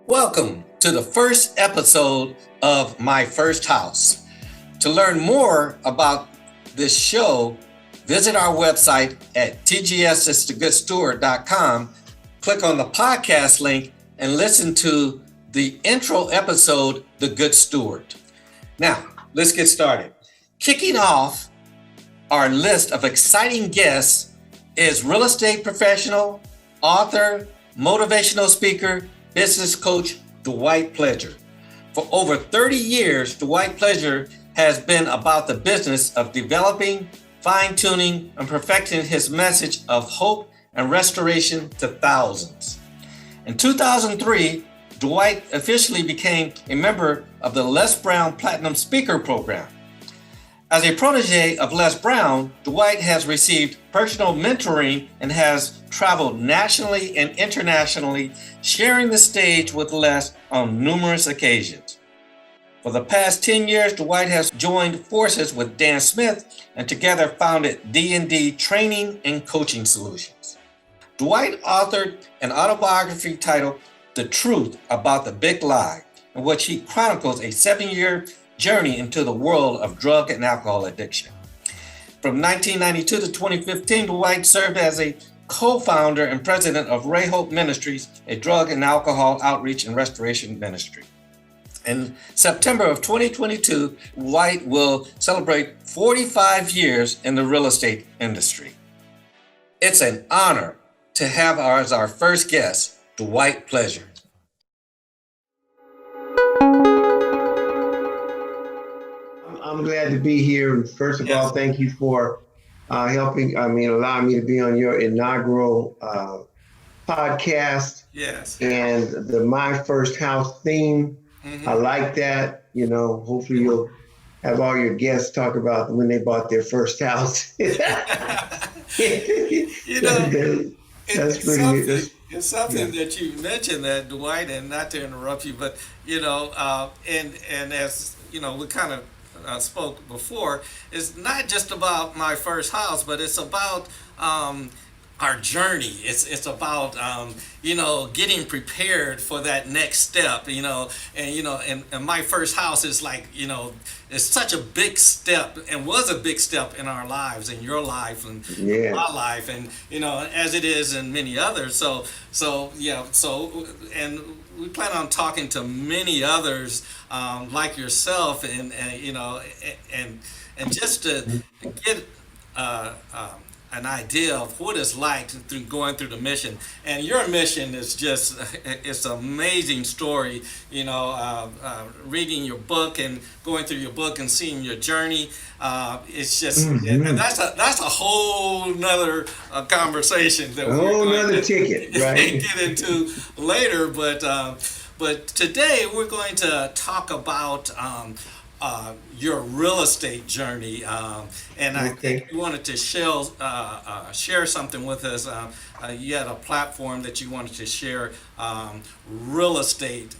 Welcome to the first episode of My First House. To learn more about this show, visit our website at TGSTheGoodSteward.com, click on the podcast link, and listen to the intro episode, The Good Steward. Now, let's get started. Kicking off our list of exciting guests is real estate professional, author, motivational speaker, business coach, Dwight Pledger. For over 30 years, Dwight Pledger has been about the business of developing, fine-tuning, and perfecting his message of hope and restoration to thousands. In 2003, Dwight officially became a member of the Les Brown Platinum Speaker Program. As a protege of Les Brown, Dwight has received personal mentoring and has traveled nationally and internationally, sharing the stage with Les on numerous occasions. For the past 10 years, Dwight has joined forces with Dan Smith and together founded D&D Training and Coaching Solutions. Dwight authored an autobiography titled The Truth About the Big Lie, in which he chronicles a 7-year journey into the world of drug and alcohol addiction. From 1992 to 2015, Dwight served as a co-founder and president of Ray Hope Ministries, a drug and alcohol outreach and restoration ministry. In September of 2022, Dwight will celebrate 45 years in the real estate industry. It's an honor to have as our first guest, Dwight Pledger. I'm glad to be here. First of all, thank you for allowing me to be on your inaugural podcast. Yes. And the My First House theme, I like that. Hopefully you'll have all your guests talk about when they bought their first house. It's something that you mentioned that, Dwight, and not to interrupt you, but and as we kind of spoke before, it's not just about my first house, but it's about our journey. It's about getting prepared for that next step. And my first house is like it's such a big step and was a big step in our lives, in your life and my life, and as it is in many others. So and we plan on talking to many others like yourself, and just to get an idea of what it's like through going through the mission. And your mission is just, it's an amazing story, reading your book and going through your book and seeing your journey. It's just, and that's a whole nother conversation that ticket, right? Get into later. But today we're going to talk about your real estate journey, and I think you wanted to share something with us. You had a platform that you wanted to share. Real estate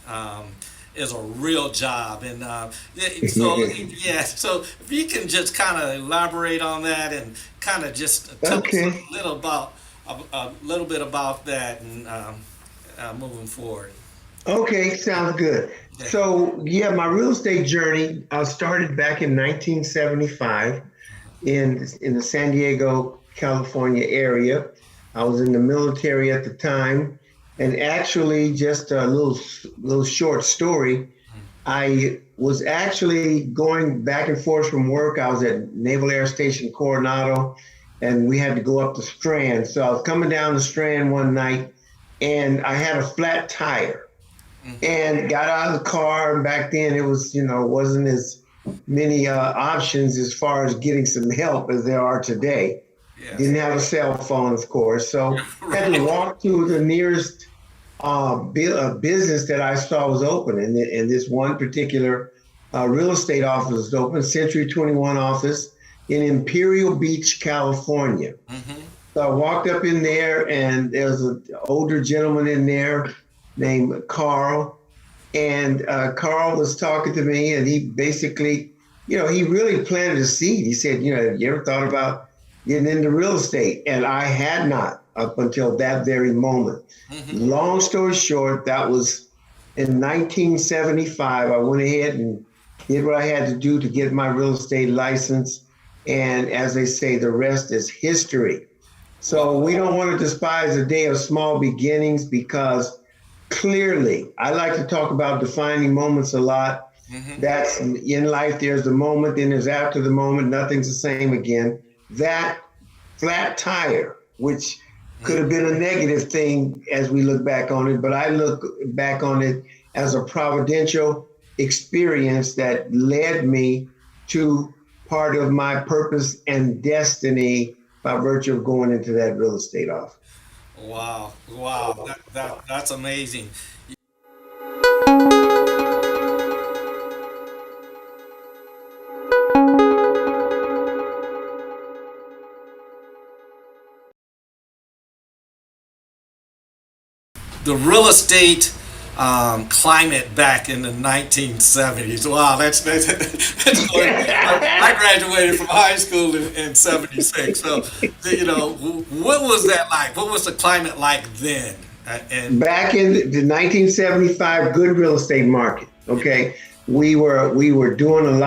is a real job, and so if you can just kind of elaborate on that and kind of just tell us a little bit about that, and moving forward. Okay, sounds good. So, my real estate journey started back in 1975 in the San Diego, California area. I was in the military at the time, and actually, just a little short story. I was actually going back and forth from work. I was at Naval Air Station Coronado, and we had to go up the Strand. So I was coming down the Strand one night, and I had a flat tire. And got out of the car, and back then it was, wasn't as many options as far as getting some help as there are today. Yes. Didn't have a cell phone, of course, so had to walk to the nearest business that I saw was open, and this one particular real estate office was open, Century 21 office in Imperial Beach, California. So I walked up in there, and there was an older gentleman in there named Carl, and Carl was talking to me, and he basically, he really planted a seed. He said, you ever thought about getting into real estate? And I had not up until that very moment. Long story short, that was In 1975, I went ahead and did what I had to do to get my real estate license. And as they say, the rest is history. So we don't want to despise a day of small beginnings because clearly, I like to talk about defining moments a lot. That's in life, there's the moment, then there's after the moment, nothing's the same again. That flat tire, which could have been a negative thing as we look back on it, but I look back on it as a providential experience that led me to part of my purpose and destiny by virtue of going into that real estate office. Wow, wow, that's amazing. The real estate climate back in the 1970s. Wow, that's going, I graduated from high school in 76. So, what was that like? What was the climate like then? And Back in the 1975 good real estate market, okay, we were doing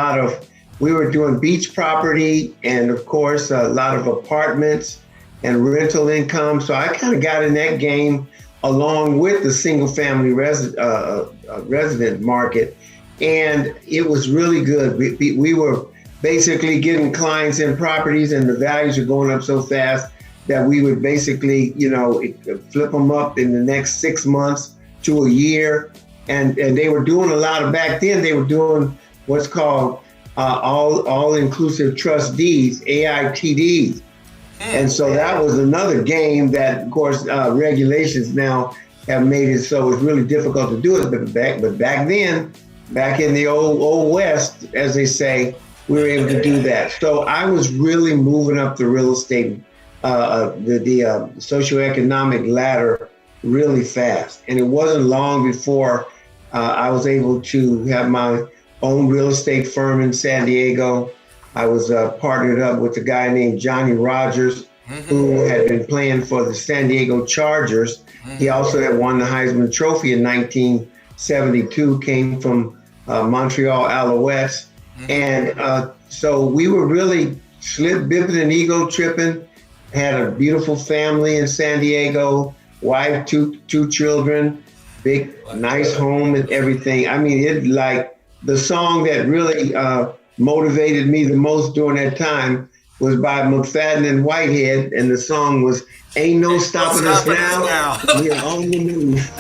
we were doing beach property and of course a lot of apartments and rental income. So I kind of got in that game along with the single family resident market, and it was really good. We were basically getting clients in properties, and the values are going up so fast that we would basically, flip them up in the next 6 months to a year. And they were doing a lot of, back then, they were doing what's called all inclusive trust deeds, AITDs. And so that was another game that, of course, regulations now have made it so it's really difficult to do it. But back then, back in the old West, as they say, we were able to do that. So I was really moving up the real estate, the socioeconomic ladder really fast. And it wasn't long before I was able to have my own real estate firm in San Diego. I was partnered up with a guy named Johnny Rogers, who had been playing for the San Diego Chargers. He also had won the Heisman Trophy in 1972, came from Montreal Alouettes. And so we were really slip bipping and ego tripping, had a beautiful family in San Diego, wife, two children, big, nice home and everything. I mean, it like the song that really motivated me the most during that time was by McFadden and Whitehead, and the song was "Ain't No Stopping Us Now." We're on the move.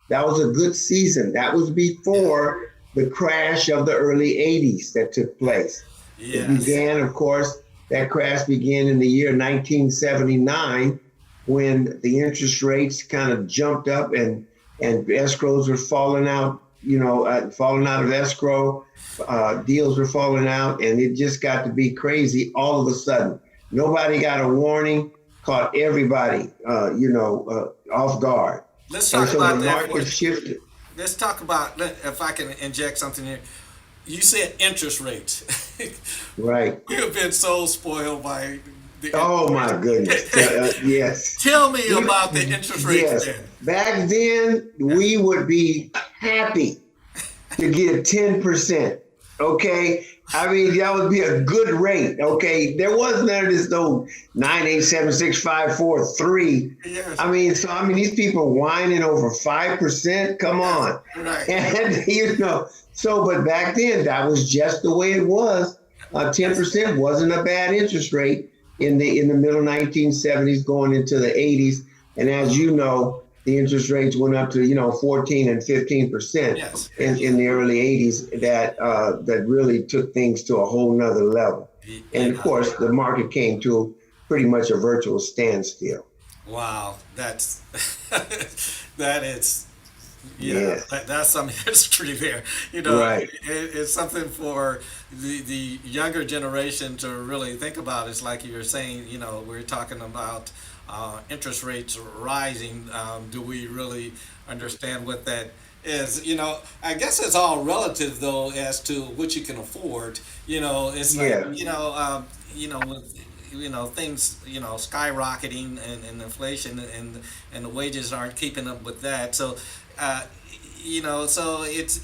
That was a good season. That was before the crash of the early 80s that took place. It began, of course, that crash began in the year 1979 when the interest rates kind of jumped up and escrows were falling out, falling out of escrow, deals were falling out, and it just got to be crazy all of a sudden. Nobody got a warning, caught everybody, off guard. let's talk about The that. market shifted. Let's talk about, if I can inject something here. You said interest rates. Right. We have been so spoiled by the Oh my goodness. Yes. Tell me about the interest rates Yes. then. Back then, we would be happy to get 10%. Okay. I mean, that would be a good rate. Okay. There was none of this no 9876543. Yes. I mean, these people whining over 5%. Come on. Right. And but back then that was just the way it was. 10% wasn't a bad interest rate in the middle 1970s going into the 80s. And as you know, the interest rates went up to 14 and 15% Yes. in the early 80s. That really took things to a whole nother level. And of course, the market came to pretty much a virtual standstill. Wow, that's that is Yes. that's some history there. Right. It's something for the younger generation to really think about. It's like you were saying, we're talking about interest rates rising. Do we really understand what that is, I guess it's all relative though as to what you can afford. It's like, Yeah. with things, skyrocketing and inflation and the wages aren't keeping up with that. So, uh, so it's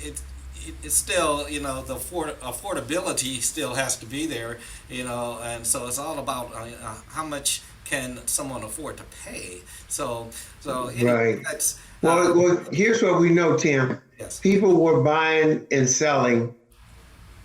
still, the affordability still has to be there, and so it's all about how much can someone afford to pay. So anyway, Right. that's Well, here's what we know, Tim. yes. People were buying and selling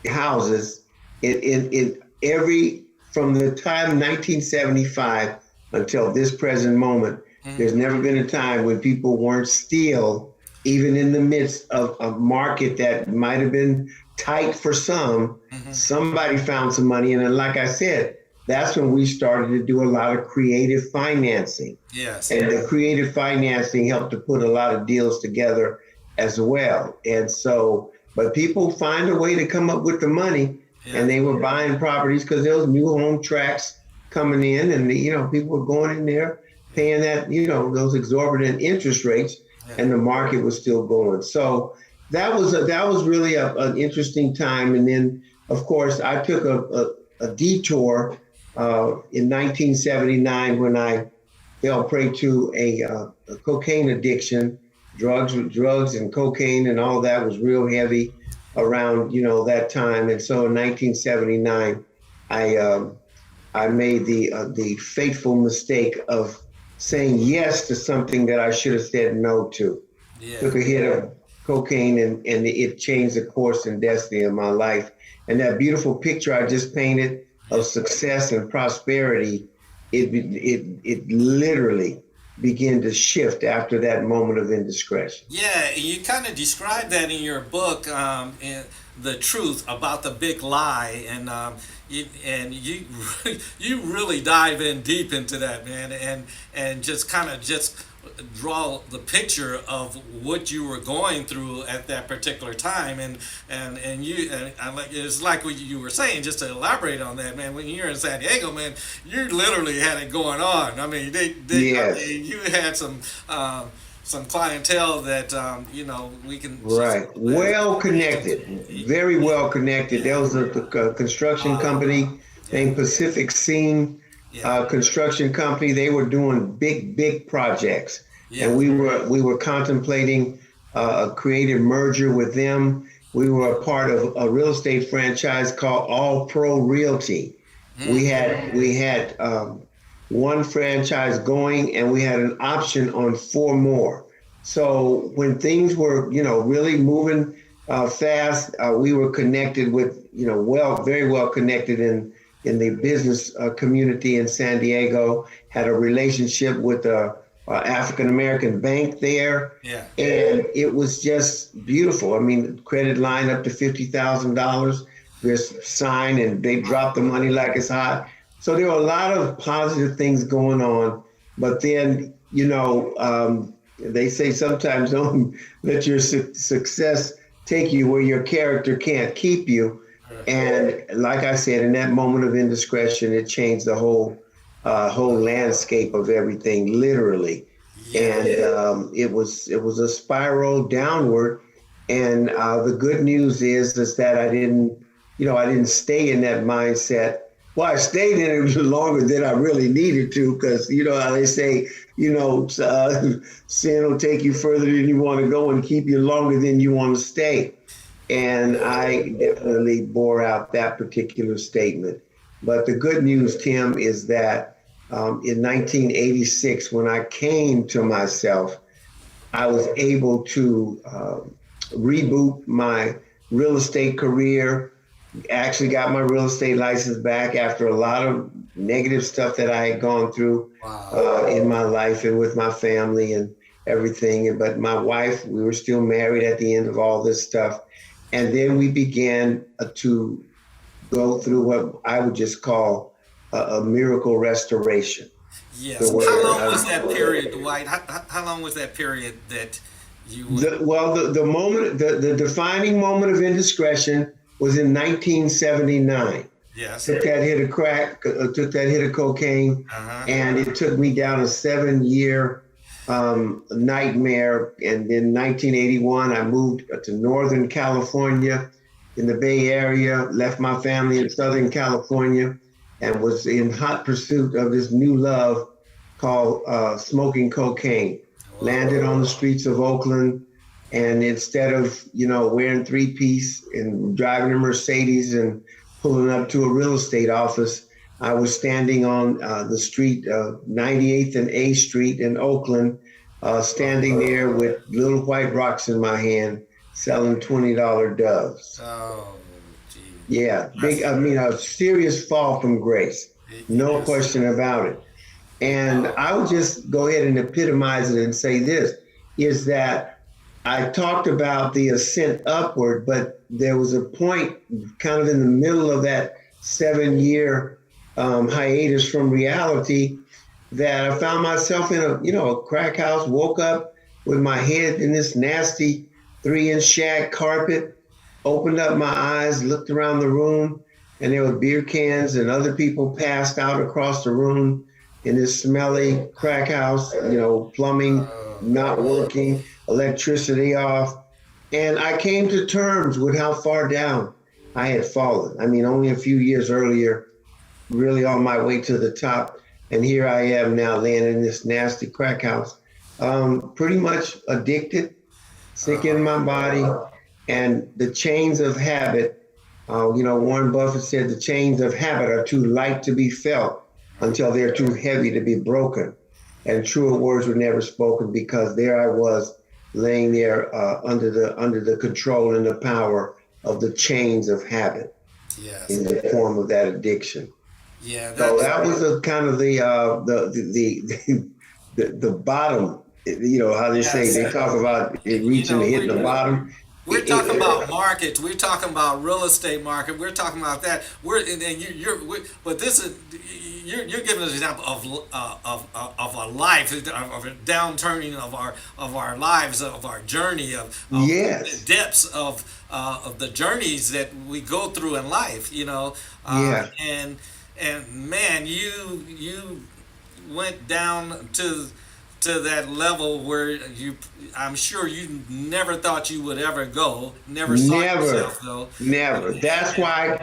houses in every from the time 1975 until this present moment. There's Hmm. never been a time when people weren't still, even in the midst of a market that might have been tight for some, Hmm. somebody found some money. And then, like I said, that's when we started to do a lot of creative financing. Yes. And the creative financing helped to put a lot of deals together as well. And so, but people find a way to come up with the money, Yeah. and they were buying properties because there was new home tracks coming in, and people were going in there paying that those exorbitant interest rates, Yeah. and the market was still going. So that was really an interesting time. And then, of course, I took a detour in 1979 when I fell prey to a cocaine addiction. Drugs and cocaine and all that was real heavy around that time. And so in 1979, I I made the fateful mistake of saying yes to something that I should have said no to. Yeah. Took a hit of cocaine, and it changed the course and destiny of my life. And that beautiful picture I just painted Yeah. of success and prosperity, it literally began to shift after that moment of indiscretion. Yeah, you kind of describe that in your book, in the truth about the big lie, and you you really dive in deep into that, man, and just kind of just draw the picture of what you were going through at that particular time, and I like it's like what you were saying. Just to elaborate on that, man, when you're in San Diego, man, you literally had it going on. I mean, I Yes, mean, you had some clientele that we can just right. Well connected, very well connected. There yeah. was a construction uh, company yeah. named Pacific Scene Yeah. Construction Company. They were doing big projects, and Yeah. we were contemplating a creative merger with them. We were a part of a real estate franchise called All Pro Realty. We had one franchise going, and we had an option on four more. So when things were, really moving fast, we were connected with, very well connected in the business community in San Diego. Had a relationship with a African American bank there, Yeah. and it was just beautiful. I mean, credit line up to $50,000. Just sign, and they drop the money like it's hot. So there were a lot of positive things going on, but then they say sometimes don't let your success take you where your character can't keep you. And like I said, in that moment of indiscretion, it changed the whole landscape of everything, literally. Yeah. And it was a spiral downward. And the good news is that I didn't stay in that mindset. Well, I stayed in it longer than I really needed to, because how they say, sin will take you further than you want to go and keep you longer than you want to stay. And I definitely bore out that particular statement. But the good news, Tim, is that in 1986, when I came to myself, I was able to reboot my real estate career. Actually, got my real estate license back after a lot of negative stuff that I had gone through Wow. in my life and with my family and everything. But my wife, we were still married at the end of all this stuff. And then we began to go through what I would just call a miracle restoration. Yes. The How where long was that period, Dwight? How long was that period that you would? the defining moment of indiscretion was in 1979. Yes. Took that hit of crack, took that hit of cocaine, Uh huh. and it took me down a 7 year nightmare. And in 1981, I moved to Northern California in the Bay Area, left my family in Southern California, and was in hot pursuit of this new love called smoking cocaine. Landed on the streets of Oakland, and instead of wearing three-piece and driving a Mercedes and pulling up to a real estate office, I was standing on the street, 98th and A Street in Oakland, standing there with little white rocks in my hand, selling $20 doves. Oh, gee. Yeah, a serious fall from grace, no question about it. And I would just go ahead and epitomize it and say this, is that I talked about the ascent upward, but there was a point kind of in the middle of that 7-year hiatus from reality that I found myself in a crack house, woke up with my head in this nasty 3-inch shag carpet, opened up my eyes, looked around the room, and there were beer cans and other people passed out across the room in this smelly crack house, plumbing not working, electricity off. And I came to terms with how far down I had fallen. I mean, only a few years earlier, really on my way to the top. And here I am now laying in this nasty crack house, pretty much addicted, sick in my body, and the chains of habit. Warren Buffett said the chains of habit are too light to be felt until they're too heavy to be broken. And truer words were never spoken, because there I was laying there under the control and the power of the chains of habit. Yes. In the form of that addiction. Yeah. So that was a kind of the bottom. How they say, they talk about it reaching and hitting the bottom. We're talking about markets. We're talking about real estate market. We're talking about that. But this is you're giving an example of a life, of a downturning of our lives, of our journey, of yes. the depths of the journeys that we go through in life. Yeah. And man, you went down to that level where I'm sure you never thought you would ever go. Never saw yourself though. Never. That's why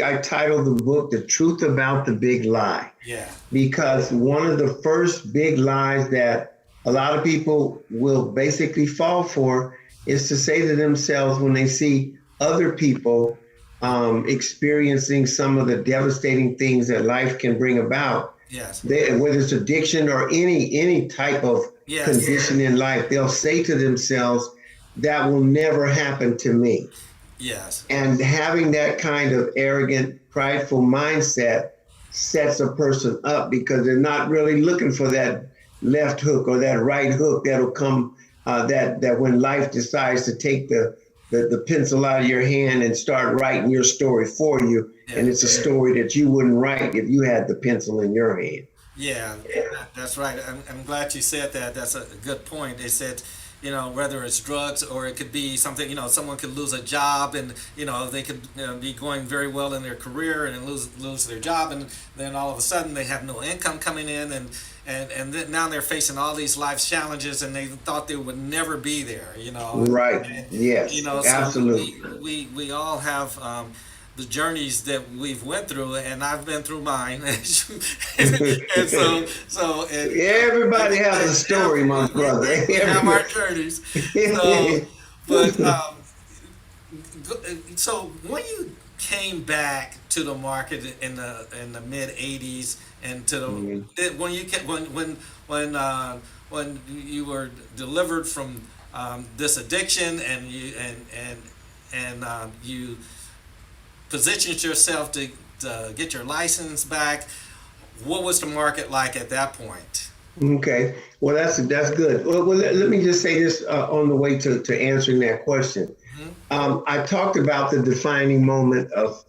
I titled the book "The Truth About the Big Lie." Yeah. Because one of the first big lies that a lot of people will basically fall for is to say to themselves, when they see other people experiencing some of the devastating things that life can bring about. Yes. Whether it's addiction or any type of condition in life, they'll say to themselves, that will never happen to me. Yes. And having that kind of arrogant, prideful mindset sets a person up, because they're not really looking for that left hook or that right hook that'll come, that when life decides to take the pencil out of your hand and start writing your story for you. Yeah. And it's a story that you wouldn't write if you had the pencil in your hand. Yeah, that's right. I'm glad you said that. That's a good point. They said, whether it's drugs or it could be something, someone could lose a job, and, they could be going very well in their career and lose their job. And then all of a sudden they have no income coming in, and then now they're facing all these life challenges, and they thought they would never be there, Right. And, yes. So absolutely. We all have the journeys that we've went through, and I've been through mine. and so everybody has a story, my brother. We have our journeys. So when you came back to the market in the mid '80s, and to the when you were delivered from this addiction, and you positioned yourself to get your license back, what was the market like at that point? Okay, well that's good. Well, let me just say this on the way to answering that question. Mm-hmm. I talked about the defining moment of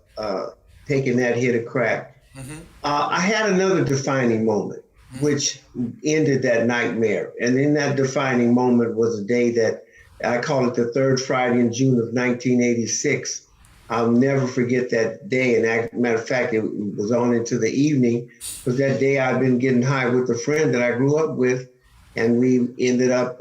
taking that hit of crack. Mm-hmm. I had another defining moment, mm-hmm. which ended that nightmare. And in that defining moment was a day that I call it the third Friday in June of 1986. I'll never forget that day. And matter of fact, it was on into the evening, because that day I'd been getting high with a friend that I grew up with. and we ended up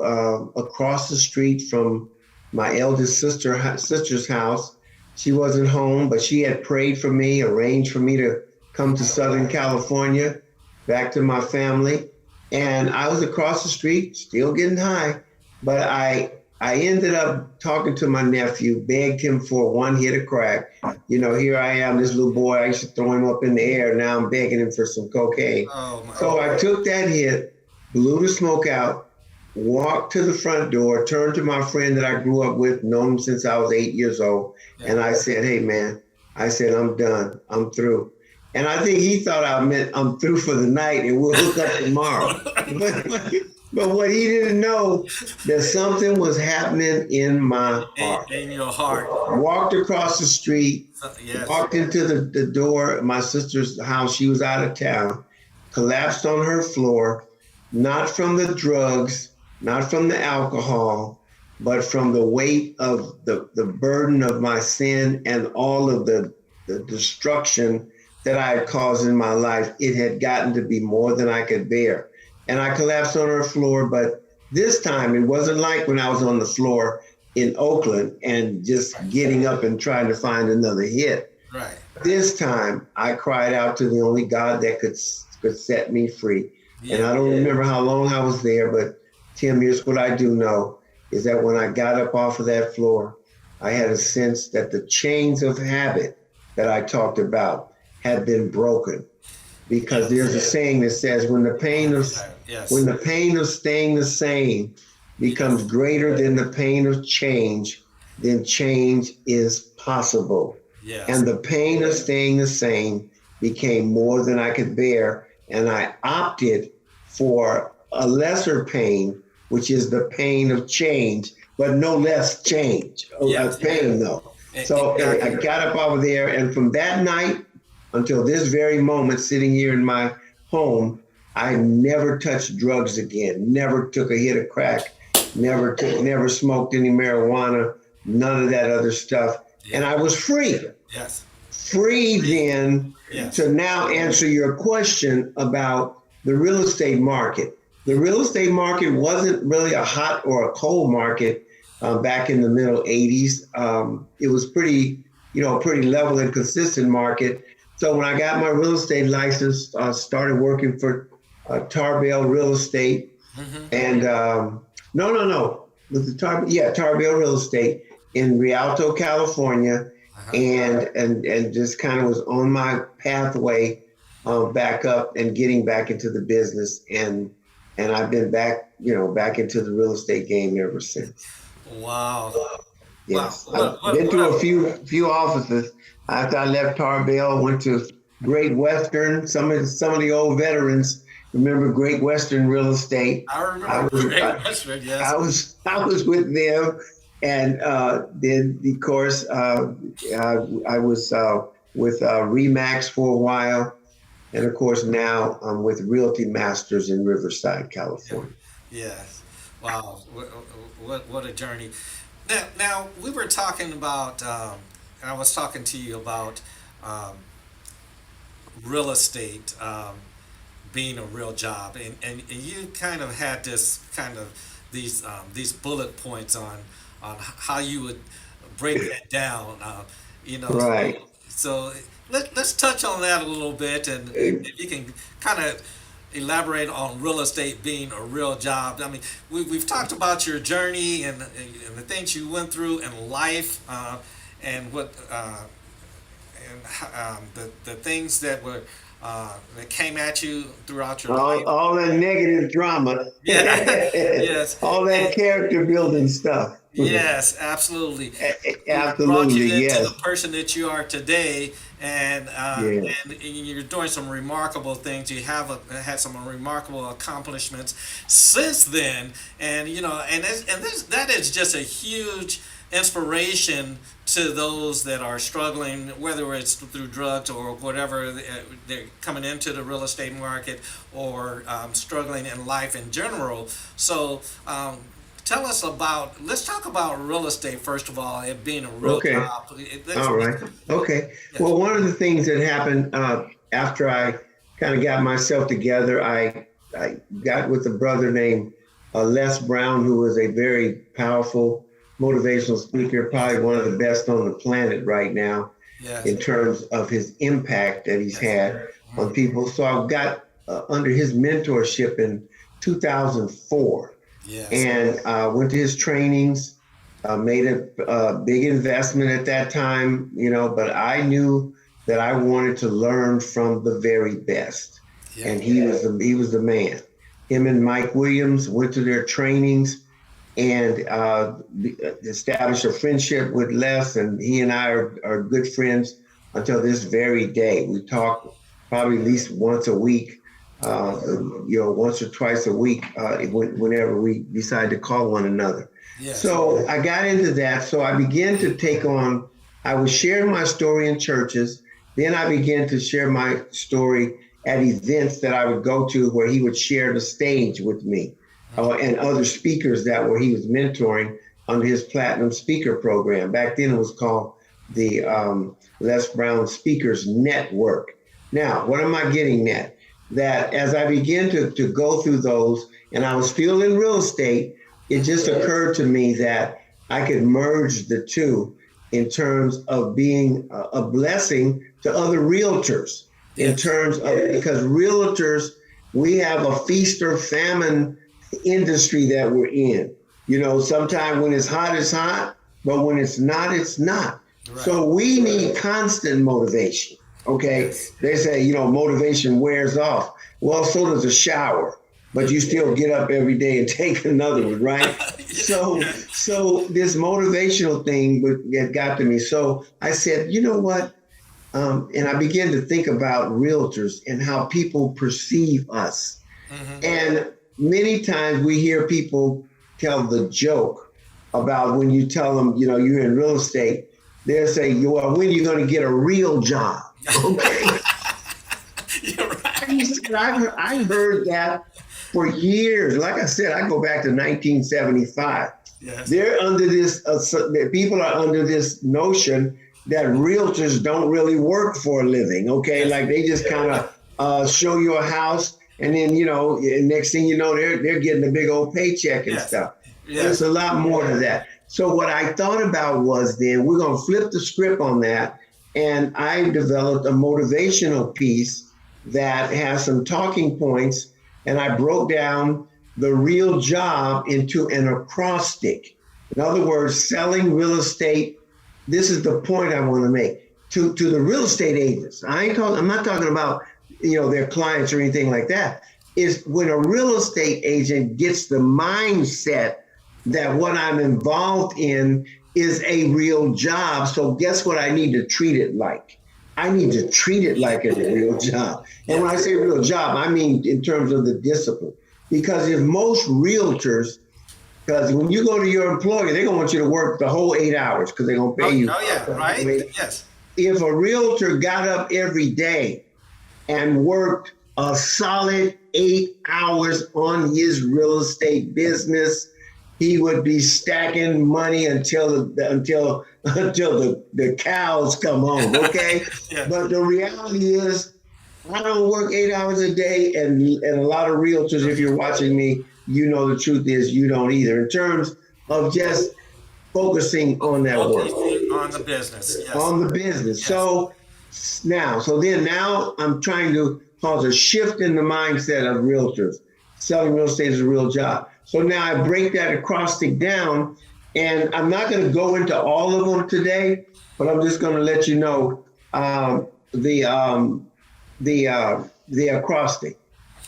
across the street from my eldest sister's house. She wasn't home, but she had prayed for me, arranged for me to come to Southern California, back to my family. And I was across the street, still getting high, but I ended up talking to my nephew, begged him for one hit of crack. You know, here I am, this little boy, I used to throw him up in the air. Now I'm begging him for some cocaine. Oh, my So I took that hit, blew the smoke out, walked to the front door, turned to my friend that I grew up with, known him since I was 8 years old. And I said, hey, man, I said, I'm done. I'm through. And I think he thought I meant I'm through for the night and we'll hook up tomorrow. But what he didn't know, that something was happening in my heart. In your heart. Walked across the street, Yes. walked into the door of my sister's house. She was out of town, collapsed on her floor, not from the drugs, not from the alcohol, but from the weight of the burden of my sin and all of the destruction that I had caused in my life. It had gotten to be more than I could bear. And I collapsed on her floor, but this time it wasn't like when I was on the floor in Oakland and just getting up and trying to find another hit. Right. This time I cried out to the only God that could set me free. Yeah. And I don't remember how long I was there, but Tim, here's what I do know, is that when I got up off of that floor, I had a sense that the chains of habit that I talked about had been broken. Because there's a saying that says when the pain of staying the same becomes greater than the pain of change, then change is possible. Yes. And the pain of staying the same became more than I could bear. And I opted for a lesser pain, which is the pain of change, but no less change. Yes. Pain though. So I got up over there, and from that night until this very moment, sitting here in my home, I never touched drugs again, never took a hit of crack, never smoked any marijuana, none of that other stuff. Yeah. And I was free. Yes. Free then to now answer your question about the real estate market. The real estate market wasn't really a hot or a cold market back in the middle 80s. It was pretty level and consistent market. So when I got my real estate license, I started working for Tarbell Real Estate. Mm-hmm. And no. Was it Tarbell Real Estate in Rialto, California. Uh-huh. And just kind of was on my pathway back up and getting back into the business. And I've been back into the real estate game ever since. Wow. Yes. Wow. I've been to a few offices. After I left Tarbell, went to Great Western. Some of the old veterans remember Great Western Real Estate. I remember Great Western. Yes. I was with them, and then of course I was with Remax for a while, and of course now I'm with Realty Masters in Riverside, California. Yes. Wow. What a journey. Now we were talking about. I was talking to you about real estate being a real job, and you kind of had these bullet points on how you would break that down. Right. So let's touch on that a little bit, and if you can kind of elaborate on real estate being a real job. I mean, we've talked about your journey and the things you went through in life. And what the things that were that came at you throughout your life. All that negative drama. Yeah. Yes. All that character building stuff. Yes, absolutely. Absolutely, brought you into yes. the person that you are today, and you're doing some remarkable things. You have had some remarkable accomplishments since then, and that is just a huge inspiration to those that are struggling, whether it's through drugs or whatever, they're coming into the real estate market or struggling in life in general. So let's talk about real estate first of all, it being a real job. All right. Okay. Yes. Well, one of the things that happened after I kind of got myself together, I got with a brother named Les Brown, who is a very powerful motivational speaker, probably one of the best on the planet right now Yes. in terms of his impact that he's Yes. had on people. So I got under his mentorship in 2004 Yes. and went to his trainings, made a big investment at that time, but I knew that I wanted to learn from the very best. Yeah. And he was the man. Him and Mike Williams went to their trainings and established a friendship with Les, and he and I are good friends until this very day. We talk probably at least once a week, once or twice a week, whenever we decide to call one another. Yes. So I got into that. So I began to I was sharing my story in churches. Then I began to share my story at events that I would go to where he would share the stage with me and other speakers he was mentoring under his Platinum Speaker Program. Back then it was called the Les Brown Speakers Network. Now, what am I getting at? That as I began to go through those, and I was still in real estate, it just occurred to me that I could merge the two in terms of being a blessing to other realtors. In terms of, because realtors, we have a feast or famine industry that we're in. Sometimes when it's hot, but when it's not, it's not. Right. So we need constant motivation. Okay. Yes. They say, motivation wears off. Well, so does a shower, but you still get up every day and take another one, right? So this motivational thing got to me. So I said, you know what? And I began to think about realtors and how people perceive us. Mm-hmm. And many times we hear people tell the joke about when you tell them, you're in real estate, they'll say, well, when are you going to get a real job? Okay. You're right. I heard that for years. Like I said, I go back to 1975. Yes. They're under this, people are under this notion that realtors don't really work for a living, okay? Yes. Like they just kind of show you a house and then, next thing you know, they're getting a big old paycheck and stuff. Yes. There's a lot more to that. So what I thought about was then we're going to flip the script on that. And I developed a motivational piece that has some talking points. And I broke down the real job into an acrostic. In other words, selling real estate. This is the point I want to make to the real estate agents. I'm not talking about, their clients or anything like that. Is when a real estate agent gets the mindset that what I'm involved in is a real job. So guess what I need to treat it like? I need to treat it like a real job. And when I say real job, I mean in terms of the discipline. Because if most realtors, because when you go to your employer, they're going to want you to work the whole 8 hours because they're going to pay you. Oh, yeah, right? Yes. If a realtor got up every day and worked a solid 8 hours on his real estate business, he would be stacking money until the cows come home, okay? Yeah. But the reality is, I don't work 8 hours a day, and a lot of realtors, if you're watching me, the truth is you don't either. In terms of just focusing on that work. On the business, yes. On the business. Yes. So now I'm trying to cause a shift in the mindset of realtors. Selling real estate is a real job. So now I break that acrostic down, and I'm not going to go into all of them today, but I'm just going to let you know the acrostic.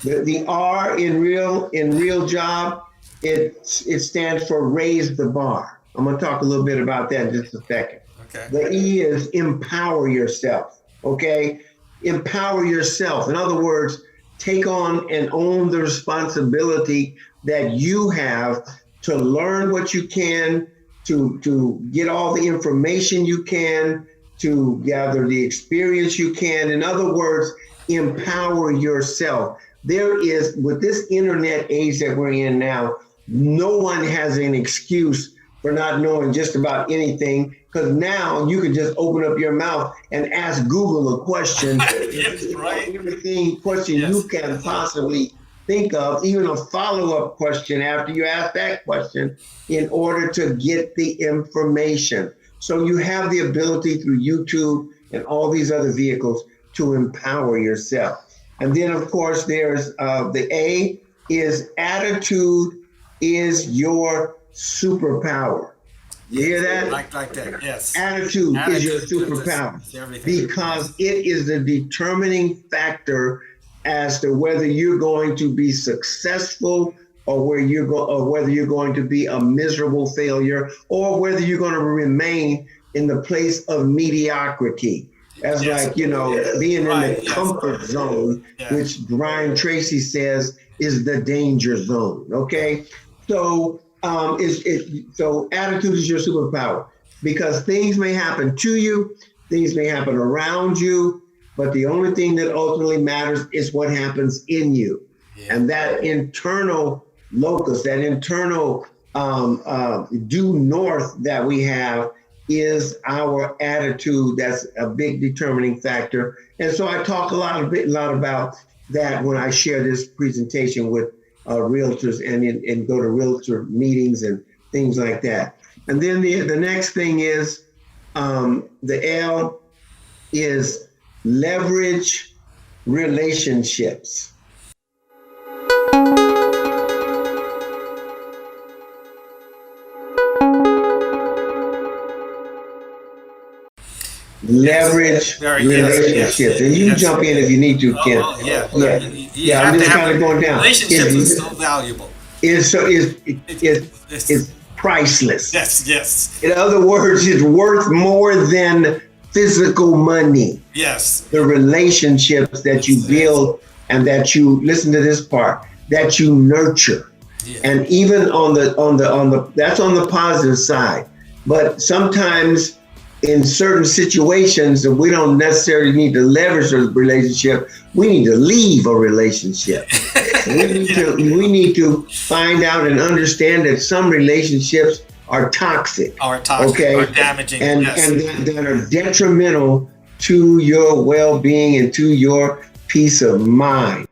The R in real job, it stands for raise the bar. I'm going to talk a little bit about that in just a second. Okay. The E is empower yourself. Okay, empower yourself. In other words, take on and own the responsibility that you have to learn what you can, to get all the information you can, to gather the experience you can. In other words, empower yourself. There is, with this internet age that we're in now, no one has an excuse for not knowing just about anything, because now you can just open up your mouth and ask Google a question. Yes, right. Everything question you can possibly think of, even a follow-up question after you ask that question, in order to get the information. So you have the ability through YouTube and all these other vehicles to empower yourself. And then, of course, there's the A is attitude is your superpower. You hear that? Like that, yes. Attitude is your superpower because it is the determining factor as to whether you're going to be successful or whether you're going to be a miserable failure or whether you're going to remain in the place of mediocrity. That's like, being in the comfort zone, which Brian Tracy says is the danger zone. Okay. So so attitude is your superpower because things may happen to you, things may happen around you, but the only thing that ultimately matters is what happens in you. Yeah. And that internal locus, that internal due north that we have is our attitude. That's a big determining factor. And so I talk a lot about that when I share this presentation with realtors and go to realtor meetings and things like that. And then the next thing is the L is leverage relationships. Leverage relationships, and you jump in if you need to, Ken. I'm just kind of going down. Relationships is so valuable. It's priceless. Yes. In other words, it's worth more than physical money. Yes. The relationships that you build and that you listen to this part that you nurture, and even on the that's on the positive side, but sometimes. In certain situations, we don't necessarily need to leverage a relationship. We need to leave a relationship. We need to find out and understand that some relationships are toxic. Okay? Are damaging. And that are detrimental to your well-being and to your peace of mind.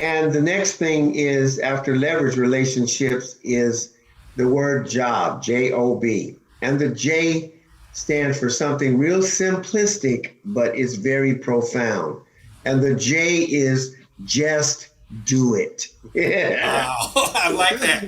And the next thing is, after leverage relationships, is the word job, J-O-B. And the J stands for something real simplistic, but it's very profound. And the J is just do it. Wow, I like that.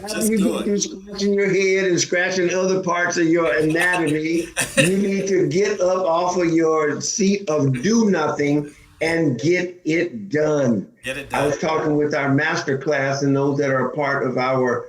Just do it. You're scratching your head and scratching other parts of your anatomy. You need to get up off of your seat of do nothing and get it done. I was talking with our master class and those that are a part of our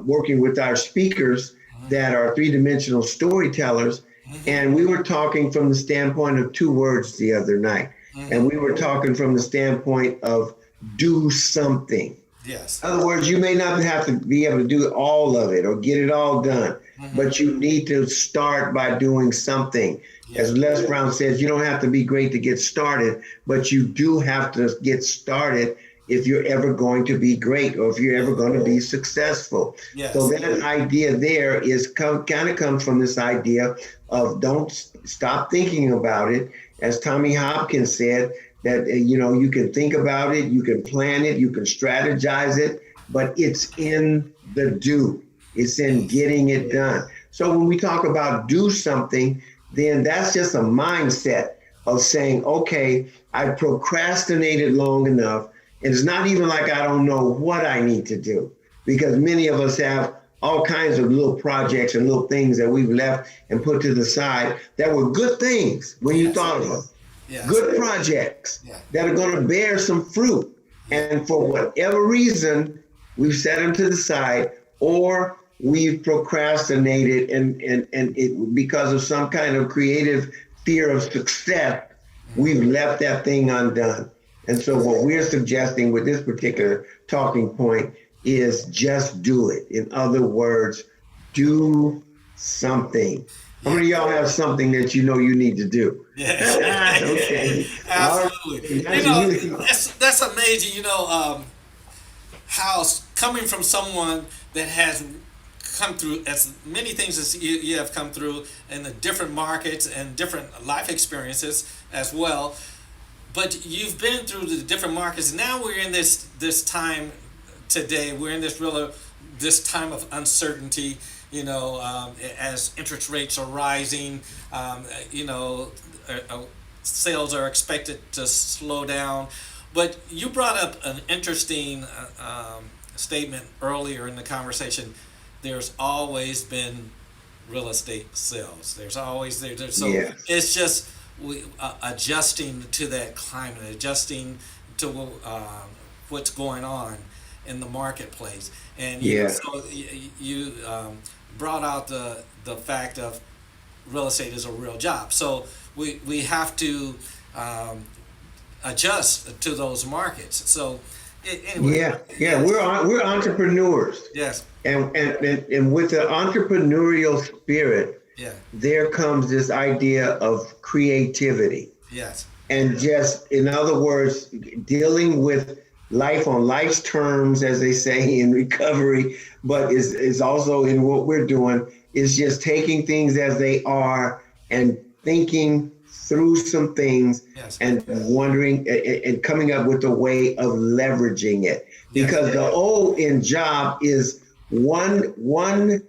working with our speakers that are three-dimensional storytellers. And we were talking from the standpoint of two words the other night. And we were talking from the standpoint of do something. Yes. In other words, you may not have to be able to do all of it or get it all done, but you need to start by doing something. As Les Brown says, you don't have to be great to get started, but you do have to get started if you're ever going to be great or if you're ever going to be successful. Yes. So that idea there is kind of comes from this idea of don't stop thinking about it. As Tommy Hopkins said, that, you can think about it, you can plan it, you can strategize it, but it's in the do. It's in getting it done. So when we talk about do something, then that's just a mindset of saying, okay, I procrastinated long enough. And it's not even like I don't know what I need to do, because many of us have all kinds of little projects and little things that we've left and put to the side that were good things when you thought of them. Yes. Good projects that are going to bear some fruit. And for whatever reason, we've set them to the side, or we've procrastinated and it, because of some kind of creative fear of success, we've left that thing undone. And so what we're suggesting with this particular talking point is just do it. In other words, do something. How many of y'all have something that you know you need to do? Yeah. Okay. Absolutely. That's amazing. How coming from someone that has come through as many things as you have come through in the different markets and different life experiences as well. But you've been through the different markets. Now we're in this time today. We're in this time of uncertainty. As interest rates are rising, sales are expected to slow down. But you brought up an interesting statement earlier in the conversation. There's always been real estate sales. There's always there. So it's just adjusting to that climate, adjusting to what's going on in the marketplace. And so you brought out the fact of real estate is a real job. So we have to adjust to those markets. So anyway, we're entrepreneurs. Yes. And with the entrepreneurial spirit, there comes this idea of creativity. Yes. And just, in other words, dealing with life on life's terms, as they say in recovery, but is also in what we're doing, is just taking things as they are and thinking through some things and wondering and coming up with a way of leveraging it. Because the O in job is one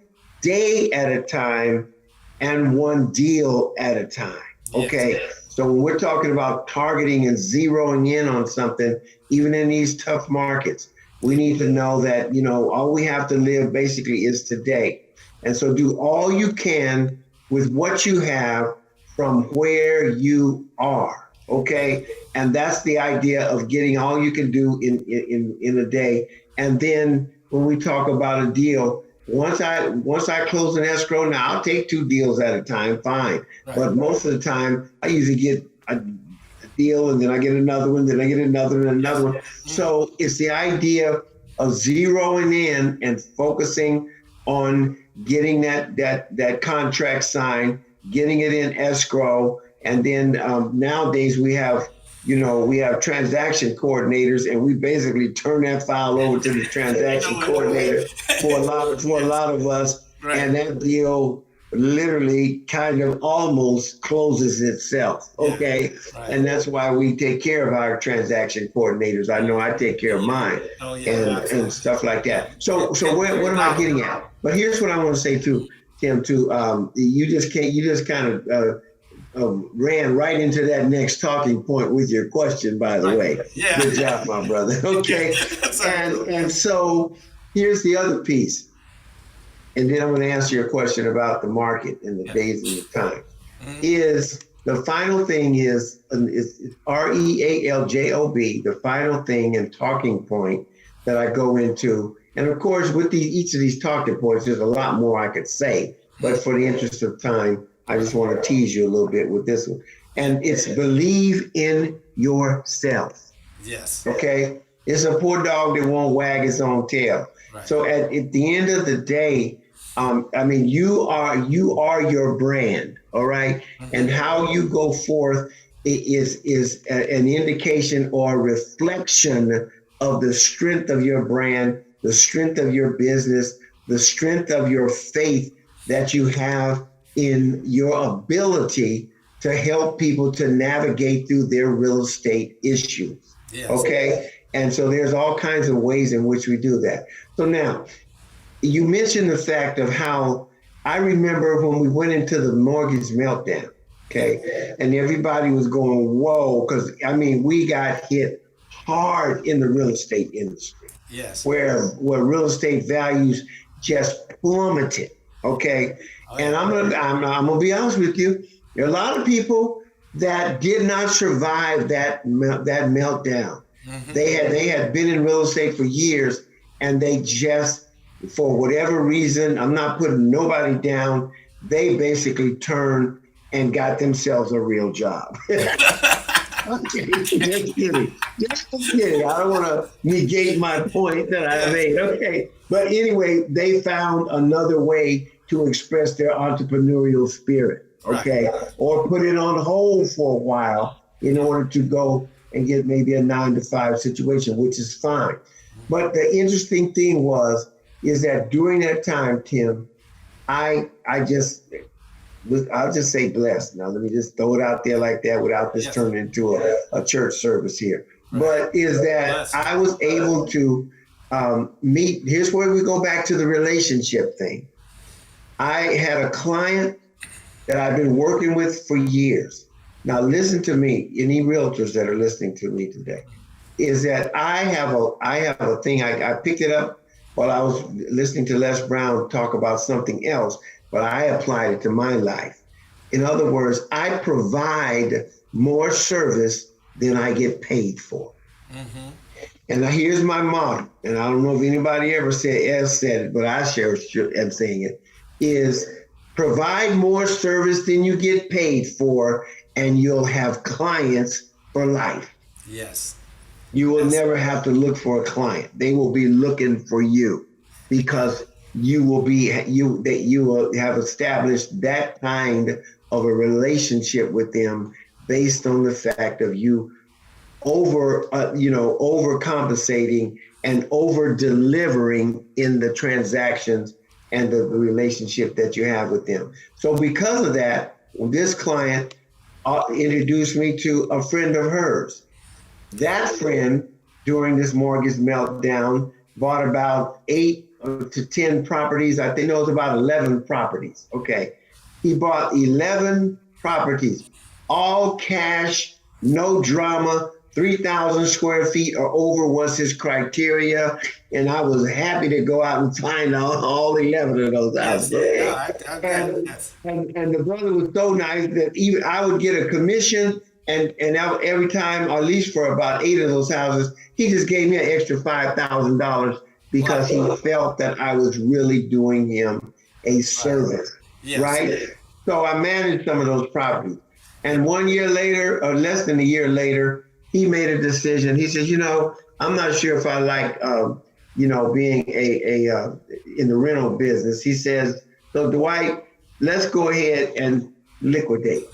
day at a time and one deal at a time. Okay. So when we're talking about targeting and zeroing in on something, even in these tough markets, we need to know that, all we have to live basically is today. And so do all you can with what you have from where you are. Okay. And that's the idea of getting all you can do in a day. And then when we talk about a deal, once I close an escrow, now I'll take 2 deals at a time, fine. Right. But most of the time, I usually get a deal and then I get another one, then I get another and another one. So it's the idea of zeroing in and focusing on getting that contract signed, getting it in escrow, and then nowadays we have transaction coordinators, and we basically turn that file over to the transaction coordinator for a lot of us, and that deal literally kind of almost closes itself. Okay, and that's why we take care of our transaction coordinators. I know I take care of mine, and stuff like that. So what am I getting at? But here's what I want to say too, Tim. You just kind of ran right into that next talking point with your question, by the way. Yeah. Good job, my brother. Okay. And so here's the other piece. And then I'm going to answer your question about the market and the days and the time. Is the final thing is REALJOB, the final thing and talking point that I go into. And of course, with each of these talking points, there's a lot more I could say, but for the interest of time, I just want to tease you a little bit with this one. And it's believe in yourself. Yes. Okay. It's a poor dog that won't wag its own tail. Right. So at the end of the day, you are your brand. All right. Mm-hmm. And how you go forth is an indication or reflection of the strength of your brand, the strength of your business, the strength of your faith that you have in your ability to help people to navigate through their real estate issues. Yes. Okay. And so there's all kinds of ways in which we do that. So now you mentioned the fact of how I remember when we went into the mortgage meltdown. Okay. And everybody was going, whoa, because we got hit hard in the real estate industry. Yes. Where real estate values just plummeted. Okay. And I'm gonna be honest with you. There are a lot of people that did not survive that meltdown. Mm-hmm. They had been in real estate for years, and they just, for whatever reason, I'm not putting nobody down, they basically turned and got themselves a real job. Okay, just kidding. I don't want to negate my point that I made. Okay, but anyway, they found another way to express their entrepreneurial spirit, okay? Right. Or put it on hold for a while in order to go and get maybe a 9-to-5 situation, which is fine. But the interesting thing was is that during that time, Tim, I'll just say blessed. Now, let me just throw it out there like that without this turning into a church service here. Right. But is that I was able to meet, here's where we go back to the relationship thing. I had a client that I've been working with for years. Now, listen to me, any realtors that are listening to me today, is that I have a thing, I picked it up while I was listening to Les Brown talk about something else, but I applied it to my life. In other words, I provide more service than I get paid for. Mm-hmm. And now here's my motto, and I don't know if anybody ever said it, but I am saying it, is provide more service than you get paid for, and you'll have clients for life. Yes. You will never have to look for a client. They will be looking for you because you will have established that kind of a relationship with them based on the fact of you overcompensating and over delivering in the transactions and the relationship that you have with them. So because of that, this client introduced me to a friend of hers. That friend, during this mortgage meltdown, bought about 8 to 10 properties. I think it was about 11 properties. Okay. He bought 11 properties, all cash, no drama, 3,000 square feet or over was his criteria. And I was happy to go out and find all 11 of those houses. And the brother was so nice that even I would get a commission. And every time, or at least for about 8 of those houses, he just gave me an extra $5,000 because he felt that I was really doing him a service, right? So I managed some of those properties. And 1 year later, or less than a year later, he made a decision. He said, I'm not sure if I like, being in the rental business. He says, so Dwight, let's go ahead and liquidate.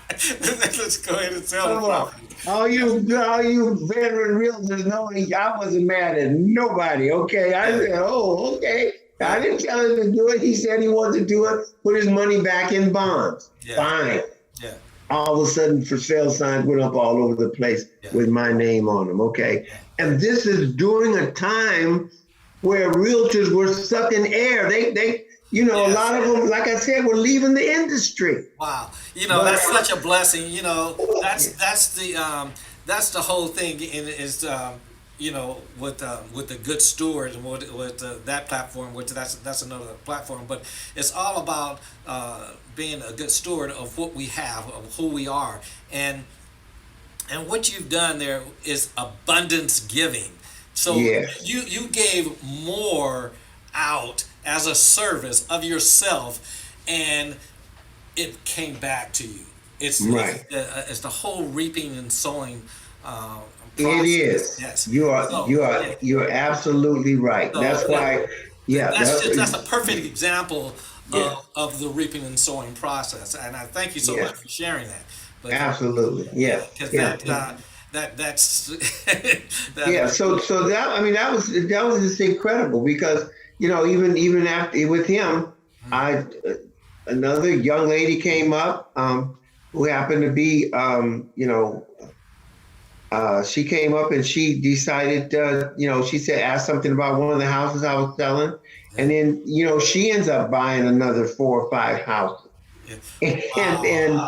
Let's go ahead and sell the property. All you veteran realtors know I wasn't mad at nobody, okay? I said, okay. I didn't tell him to do it. He said he wanted to do it, put his money back in bonds. Yeah. Fine. Yeah. All of a sudden, for sale signs went up all over the place with my name on them, okay? Yeah. And this is during a time where realtors were sucking air. They a lot of them, like I said, were leaving the industry. Wow. That's such a blessing. That's the whole thing with the Good Steward and with that platform, which that's another platform. But it's all about being a good steward of what we have, of who we are. And what you've done there is abundance giving. So you gave more out as a service of yourself, and it came back to you. It's right. It's the whole reaping and sowing process. It is. Yes. You're absolutely right. So, that's why. Yeah. That's a perfect example of the reaping and sowing process, and I thank you so much for sharing that. But, absolutely. Yeah. Because that's So that was just incredible because. Even after with him, another young lady came up who happened to be, she came up and she decided, she said, asked something about one of the houses I was selling. And then, she ends up buying another 4 or 5 houses. Yeah. And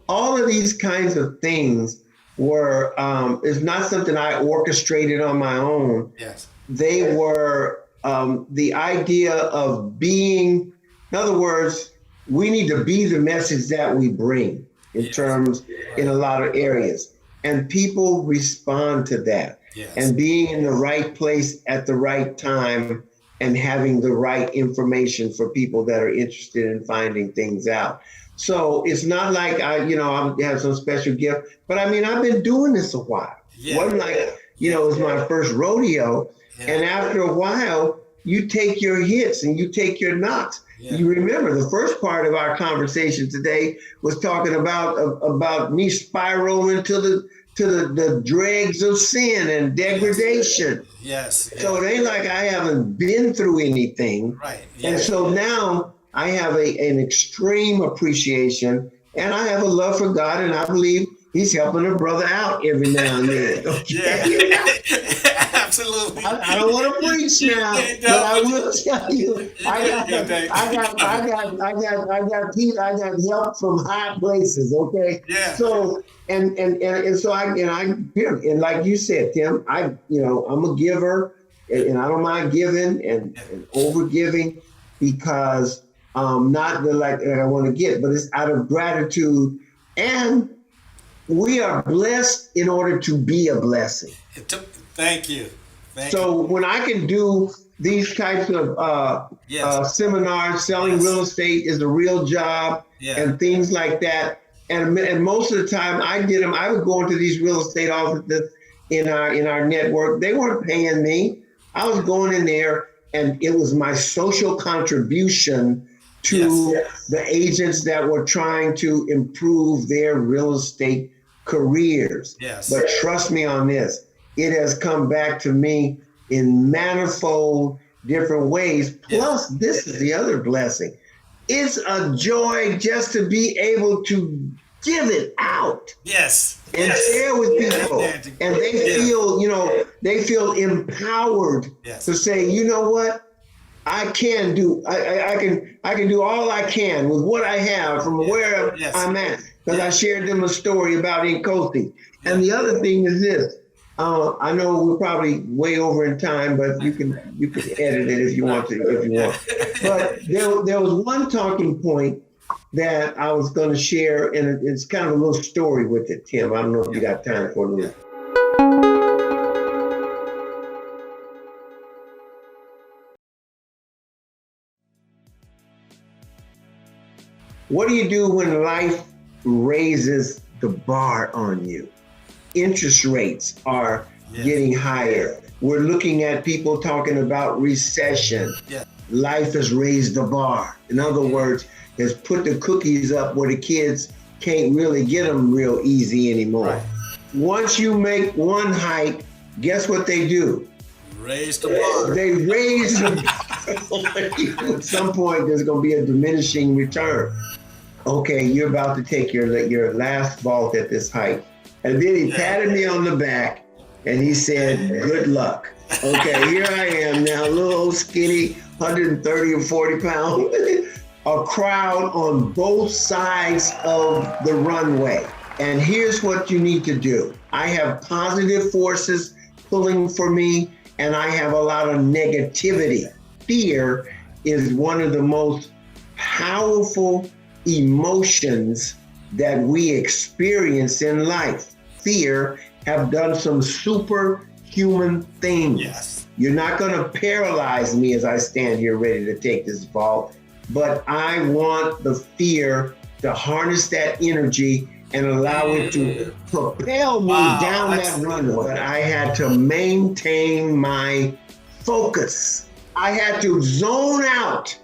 all of these kinds of things were, it's not something I orchestrated on my own. Yes. They were, the idea of being, in other words, we need to be the message that we bring in a lot of areas. And people respond to that. Yes. And being in the right place at the right time and having the right information for people that are interested in finding things out. So it's not like I have some special gift, but I've been doing this a while. Yeah. It wasn't like, it was my first rodeo. Yeah. And after a while, you take your hits and you take your knocks. Yeah. You remember the first part of our conversation today was talking about me spiraling to to the dregs of sin and degradation. Yes. So it ain't like I haven't been through anything. Right. And so now I have an extreme appreciation, and I have a love for God, and I believe he's helping a brother out every now and then. Okay? Yeah. Absolutely. I don't want to preach now, but I will tell you, I got help from high places. Okay, Yeah. so and so I give, and like you said, Tim, I'm a giver, and I don't mind giving and over giving, because not the like that I want to get, but it's out of gratitude, and we are blessed in order to be a blessing. Thank you. So when I can do these types of seminars, selling real estate is a real job, and things like that, and most of the time I did them. I would go into these real estate offices in our network. They weren't paying me. I was going in there, and it was my social contribution to the agents that were trying to improve their real estate careers. Yes. But trust me on this, it has come back to me in manifold different ways. Plus, this is the other blessing. It's a joy just to be able to give it out. Yes. And share with people. And they feel, they feel empowered to say, you know what? I can do all I can with what I have from where I'm at. Because I shared them a story about 𝐒𝐿𝐃𝐈𝐀. And the other thing is this. I know we're probably way over in time, but you can edit it if you want to, But there was one talking point that I was going to share, and it's kind of a little story with it, Tim. I don't know if you got time for it. What do you do when life raises the bar on you? Interest rates are getting higher. We're looking at people talking about recession. Life has raised the bar. In other words, has put the cookies up where the kids can't really get them real easy anymore. Right. Once you make one hike, guess what they do? Raise the bar. They raise the bar. At some point, there's going to be a diminishing return. Okay, you're about to take your last vault at this hike. And then he patted me on the back and he said, good luck. Okay, here I am now, a little old skinny, 130 or 40 pounds, a crowd on both sides of the runway. And here's what you need to do. I have positive forces pulling for me, and I have a lot of negativity. Fear is one of the most powerful emotions that we experience in life. Fear have done some superhuman things. Yes. You're not going to paralyze me as I stand here ready to take this vault, but I want the fear to harness that energy and allow it to propel me down that runway. But I had to maintain my focus. I had to zone out,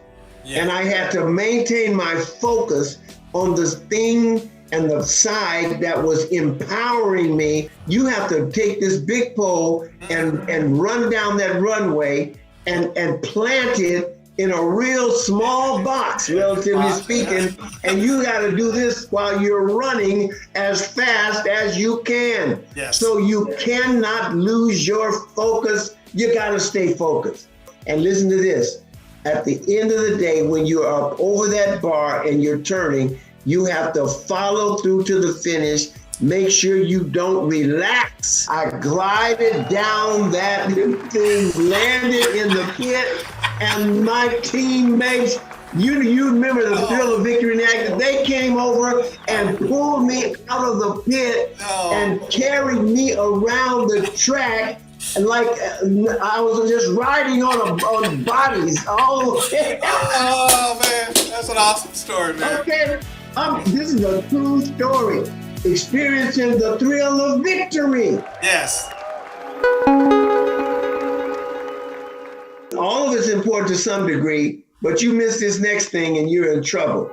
and I had to maintain my focus on the thing and the side that was empowering me. You have to take this big pole and run down that runway and plant it in a real small box, relatively speaking, and you got to do this while you're running as fast as you can. Yes. So you cannot lose your focus. You got to stay focused. And listen to this. At the end of the day, when you're up over that bar and you're turning, you have to follow through to the finish. Make sure you don't relax. I glided down that thing, landed in the pit, and my teammates, you remember the thrill of victory in action. They came over and pulled me out of the pit and carried me around the track. And like I was just riding on bodies. Oh man, that's an awesome story, man. Okay. This is a true story. Experiencing the thrill of victory. Yes. All of it's important to some degree, but you miss this next thing and you're in trouble.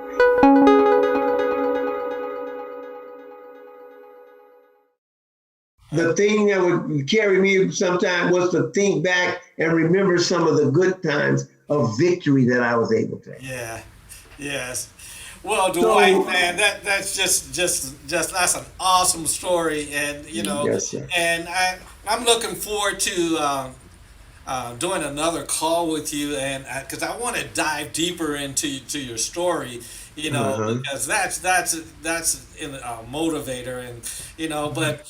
the thing that would carry me sometimes was to think back and remember some of the good times of victory that I was able to have. Yeah. Yes. Well, So, Dwight, man, that's just that's an awesome story, and yes, sir. and I'm looking forward to doing another call with you, and because I want to dive deeper into your story, Uh-huh. because that's a motivator, and but.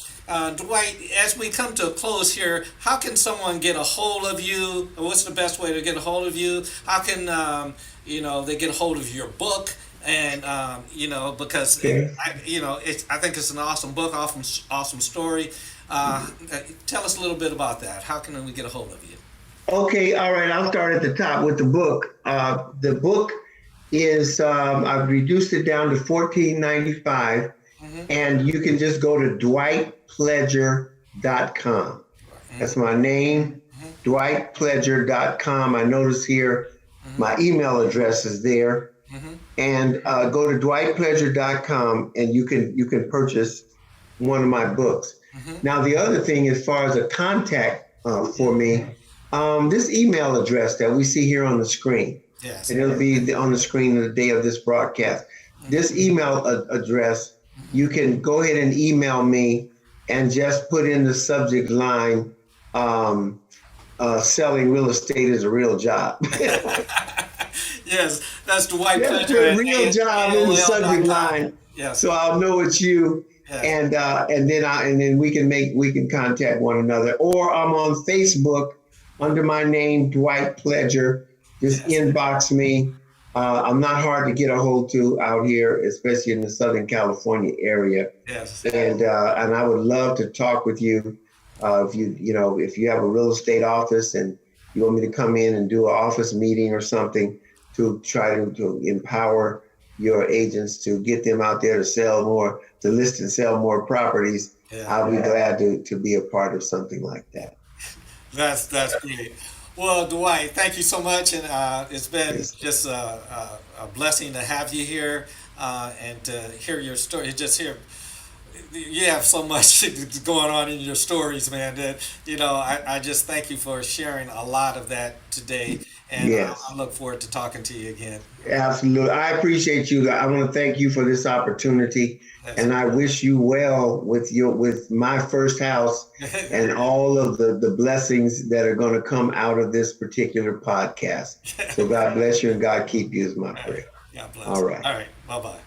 Dwight, as we come to a close here, how can someone get a hold of you? What's the best way to get a hold of you? How can they get a hold of your book? And because Okay. I think it's an awesome book, awesome story. Tell us a little bit about that. How can we get a hold of you? Okay, all right. I'll start at the top with the book. The book is I've reduced it down to $14.95, and you can just go to dwightpledger.com. That's my name, dwightpledger.com. I notice here my email address is there, and go to dwightpledger.com, and you can purchase one of my books. Now, the other thing, as far as a contact for me, this email address that we see here on the screen, Yes. and it'll be on the screen the day of this broadcast. This email address, you can go ahead and email me and just put in the subject line, selling real estate is a real job. Yes, that's Dwight Just Pledger put at real job in the subject line, Yes. so I'll know it's you. Yes. And then we can contact one another. Or I'm on Facebook under my name, Dwight Pledger. Just Yes. inbox me. I'm not hard to get a hold to out here, especially in the Southern California area. Yes. And I would love to talk with you. If you have a real estate office and you want me to come in and do an office meeting or something to try to empower your agents to get them out there to sell more, to list and sell more properties, Yeah. I'll be glad to be a part of something like that. That's great. Well, Dwight, thank you so much, and it's been Yes. just a blessing to have you here and to hear your story. Just hear you have so much going on in your stories, man. That I just thank you for sharing a lot of that today, and Yes. I look forward to talking to you again. Absolutely. I appreciate you. I want to thank you for this opportunity, Yes. and I wish you well with my first house and all of the blessings that are going to come out of this particular podcast. So God bless you and God keep you is my prayer. God bless. All right. All right. Bye bye.